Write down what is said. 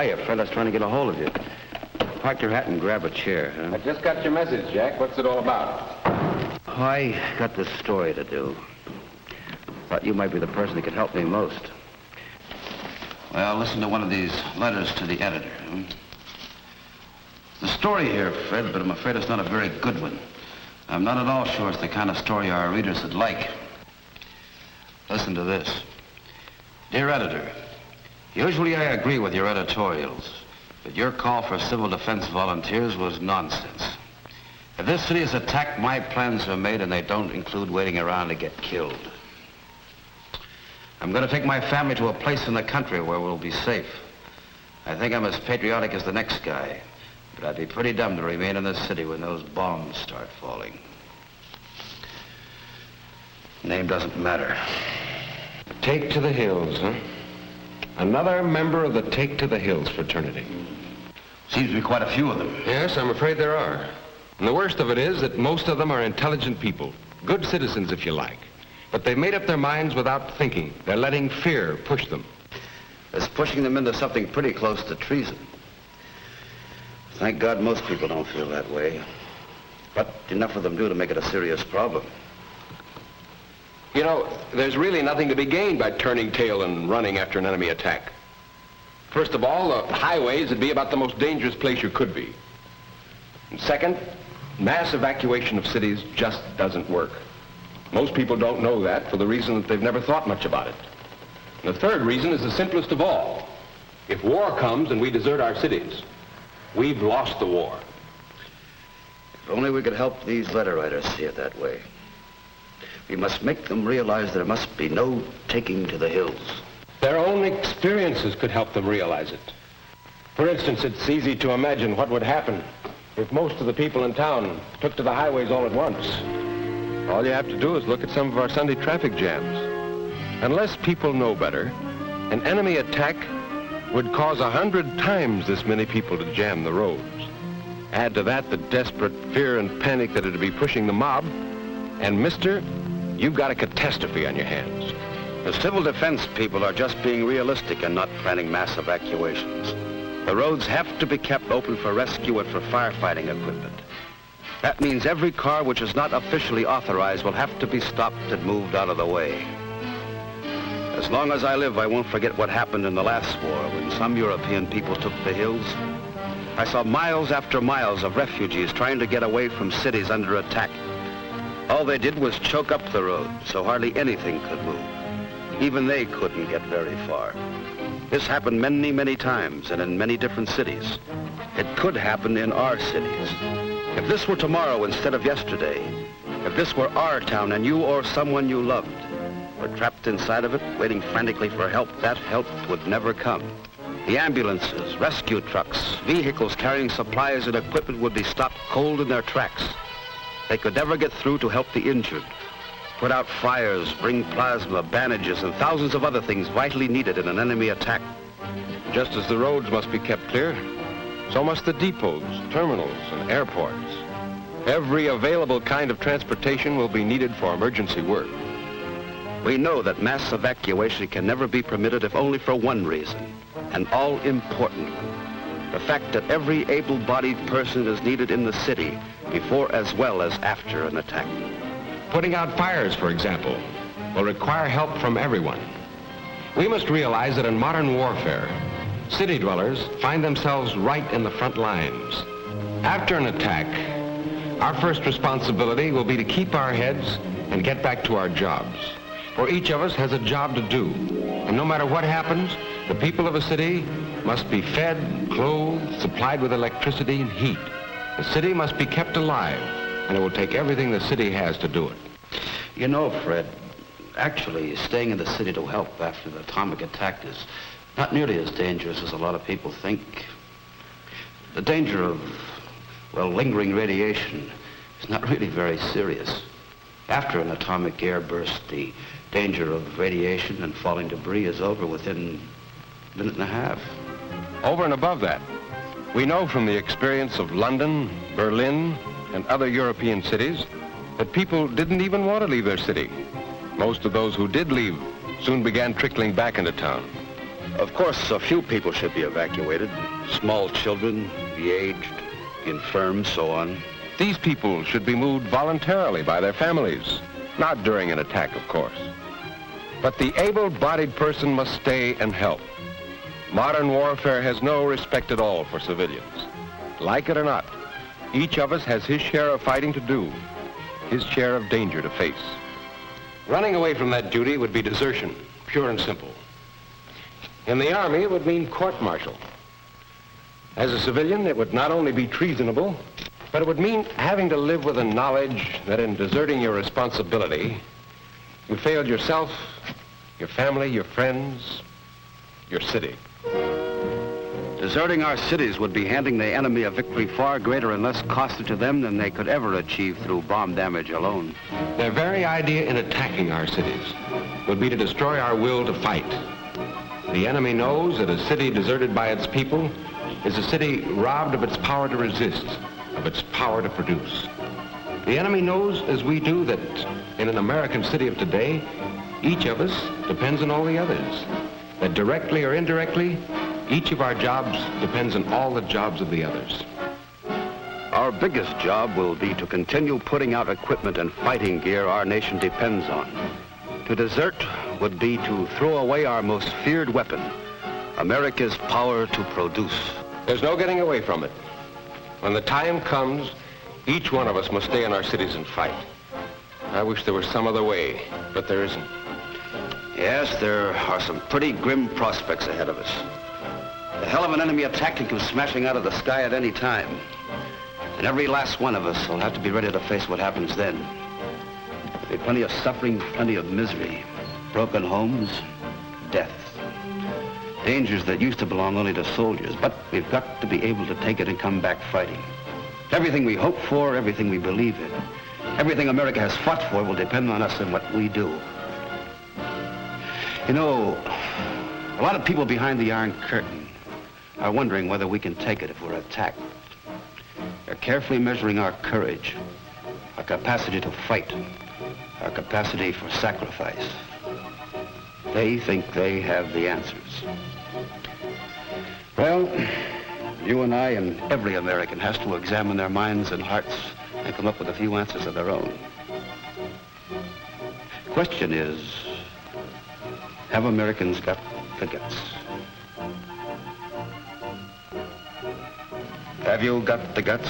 Hiya, Fred. I was trying to get a hold of you. Park your hat and grab a chair, huh? I just got your message, Jack. What's it all about? I got this story to do. Thought you might be the person that could help me most. Well, listen to one of these letters to the editor. The story here, Fred, but I'm afraid it's not a very good one. I'm not at all sure it's the kind of story our readers would like. Listen to this. Dear editor, usually I agree with your editorials, but your call for civil defense volunteers was nonsense. If this city is attacked, my plans are made and they don't include waiting around to get killed. I'm going to take my family to a place in the country where we'll be safe. I think I'm as patriotic as the next guy, but I'd be pretty dumb to remain in this city when those bombs start falling. Name doesn't matter. Take to the Hills, huh? Another member of the Take to the Hills fraternity. Seems to be quite a few of them. Yes, I'm afraid there are. And the worst of it is that most of them are intelligent people. Good citizens, if you like. But they've made up their minds without thinking. They're letting fear push them. It's pushing them into something pretty close to treason. Thank God most people don't feel that way. But enough of them do to make it a serious problem. You know, there's really nothing to be gained by turning tail and running after an enemy attack. First of all, the highways would be about the most dangerous place you could be. And second, mass evacuation of cities just doesn't work. Most people don't know that for the reason that they've never thought much about it. And the third reason is the simplest of all. If war comes and we desert our cities, we've lost the war. If only we could help these letter writers see it that way. We must make them realize there must be no taking to the hills. Their own experiences could help them realize it. For instance, it's easy to imagine what would happen if most of the people in town took to the highways all at once. All you have to do is look at some of our Sunday traffic jams. Unless people know better, an enemy attack would cause 100 times this many people to jam the roads. Add to that the desperate fear and panic that it'd be pushing the mob, and mister, you've got a catastrophe on your hands. The civil defense people are just being realistic and not planning mass evacuations. The roads have to be kept open for rescue and for firefighting equipment. That means every car which is not officially authorized will have to be stopped and moved out of the way. As long as I live, I won't forget what happened in the last war when some European people took the hills. I saw miles after miles of refugees trying to get away from cities under attack. All they did was choke up the road, so hardly anything could move. Even they couldn't get very far. This happened many, many times and in many different cities. It could happen in our cities. If this were tomorrow instead of yesterday, if this were our town and you or someone you loved were trapped inside of it, waiting frantically for help, that help would never come. The ambulances, rescue trucks, vehicles carrying supplies and equipment would be stopped cold in their tracks. They could never get through to help the injured, put out fires, bring plasma, bandages, and thousands of other things vitally needed in an enemy attack. Just as the roads must be kept clear, so must the depots, terminals, and airports. Every available kind of transportation will be needed for emergency work. We know that mass evacuation can never be permitted if only for one reason, an all-important one. The fact that every able-bodied person is needed in the city before as well as after an attack. Putting out fires, for example, will require help from everyone. We must realize that in modern warfare, city dwellers find themselves right in the front lines. After an attack, our first responsibility will be to keep our heads and get back to our jobs. For each of us has a job to do. And no matter what happens, the people of a city must be fed, clothed, supplied with electricity and heat. The city must be kept alive, and it will take everything the city has to do it. You know, Fred, actually staying in the city to help after the atomic attack is not nearly as dangerous as a lot of people think. The danger of, well, lingering radiation is not really very serious. After an atomic airburst, the danger of radiation and falling debris is over within a minute and a half. Over and above that, we know from the experience of London, Berlin, and other European cities that people didn't even want to leave their city. Most of those who did leave soon began trickling back into town. Of course, a few people should be evacuated. Small children, the aged, the infirm, so on. These people should be moved voluntarily by their families, not during an attack, of course. But the able-bodied person must stay and help. Modern warfare has no respect at all for civilians. Like it or not, each of us has his share of fighting to do, his share of danger to face. Running away from that duty would be desertion, pure and simple. In the Army, it would mean court-martial. As a civilian, it would not only be treasonable, but it would mean having to live with the knowledge that in deserting your responsibility, you failed yourself, your family, your friends, your city. Deserting our cities would be handing the enemy a victory far greater and less costly to them than they could ever achieve through bomb damage alone. Their very idea in attacking our cities would be to destroy our will to fight. The enemy knows that a city deserted by its people is a city robbed of its power to resist, of its power to produce. The enemy knows, as we do, that in an American city of today, each of us depends on all the others. That directly or indirectly, each of our jobs depends on all the jobs of the others. Our biggest job will be to continue putting out equipment and fighting gear our nation depends on. To desert would be to throw away our most feared weapon, America's power to produce. There's no getting away from it. When the time comes, each one of us must stay in our cities and fight. I wish there was some other way, but there isn't. Yes, there are some pretty grim prospects ahead of us. The hell of an enemy attack can come smashing out of the sky at any time. And every last one of us will have to be ready to face what happens then. There'll be plenty of suffering, plenty of misery, broken homes, death. Dangers that used to belong only to soldiers, but we've got to be able to take it and come back fighting. Everything we hope for, everything we believe in, everything America has fought for will depend on us and what we do. You know, a lot of people behind the Iron Curtain are wondering whether we can take it if we're attacked. They're carefully measuring our courage, our capacity to fight, our capacity for sacrifice. They think they have the answers. Well, you and I and every American has to examine their minds and hearts and come up with a few answers of their own. The question is, have Americans got the guts? Have you got the guts?